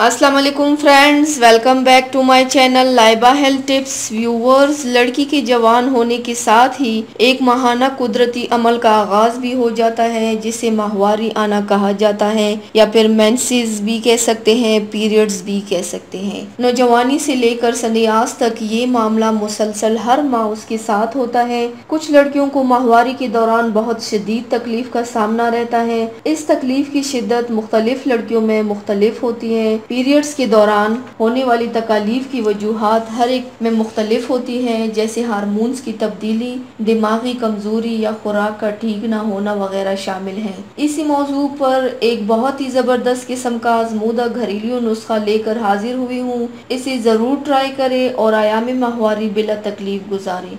अस्सलाम वालेकुम friends, welcome back to my channel Laiba health tips. Viewers, लड़की के जवान होने के साथ ही एक माहाना कुदरती अमल का आगाज भी हो जाता है जिसे माहवारी आना कहा जाता है या फिर मेंसेस भी कह सकते हैं, पीरियड्स भी कह सकते हैं। नौजवानी से लेकर सन्यास तक ये मामला मुसलसल हर माह उसके साथ होता है। कुछ लड़कियों को माहवारी के दौरान बहुत शदीद तकलीफ का सामना रहता है। इस तकलीफ की शिद्दत मुख्तलिफ लड़कियों में मुख्तलिफ होती है। पीरियड्स के दौरान होने वाली तकालीफ की वजूहात हर एक में मुख्तलिफ होती हैं, जैसे हार्मोन्स की तब्दीली, दिमागी कमजोरी या खुराक का ठीक न होना वगैरह शामिल हैं। इसी मौजू पर एक बहुत ही ज़बरदस्त किस्म का आजमूदा घरेलू नुस्खा लेकर हाजिर हुई हूँ। इसे ज़रूर ट्राई करें और आयाम माहवारी बिला तकलीफ गुजारें।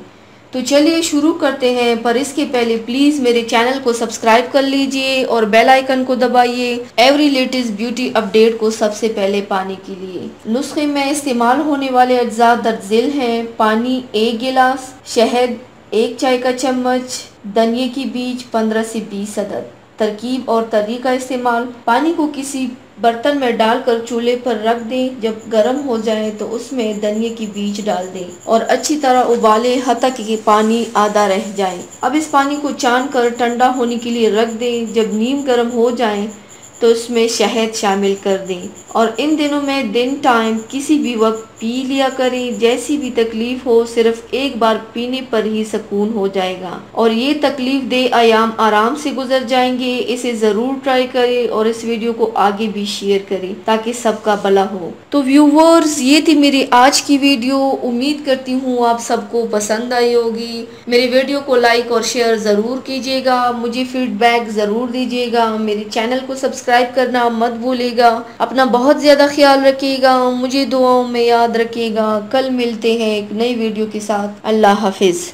तो चलिए शुरू करते हैं, पर इसके पहले प्लीज मेरे चैनल को सब्सक्राइब कर लीजिए और बेल आइकन को दबाइए एवरी लेटेस्ट ब्यूटी अपडेट को सबसे पहले पाने के लिए। नुस्खे में इस्तेमाल होने वाले अज्जा दर्ज हैं: पानी 1 गिलास, शहद 1 चाय का चम्मच, धनिये की बीज 15 से 20 अदद। तरकीब और तरीका इस्तेमाल: पानी को किसी बर्तन में डालकर चूल्हे पर रख दें। जब गर्म हो जाए तो उसमें धनिये की बीज डाल दें और अच्छी तरह उबालें हत्ता कि पानी आधा रह जाए। अब इस पानी को छान कर ठंडा होने के लिए रख दें। जब नीम गर्म हो जाए तो उसमें शहद शामिल कर दें और इन दिनों में दिन टाइम किसी भी वक्त पी लिया करें। जैसी भी तकलीफ हो, सिर्फ एक बार पीने पर ही सुकून हो जाएगा और ये तकलीफ दे आयाम आराम से गुजर जाएंगे। इसे जरूर ट्राई करें और इस वीडियो को आगे भी शेयर करें ताकि सबका भला हो। तो व्यूवर्स, ये थी मेरी आज की वीडियो। उम्मीद करती हूँ आप सबको पसंद आई होगी। मेरे वीडियो को लाइक और शेयर जरूर कीजिएगा, मुझे फीडबैक जरूर दीजिएगा। मेरे चैनल को सब्सक्राइब करना मत भूलिएगा। अपना बहुत ज्यादा ख्याल रखिएगा, मुझे दुआओं में याद रखिएगा। कल मिलते हैं एक नई वीडियो के साथ। अल्लाह हाफिज।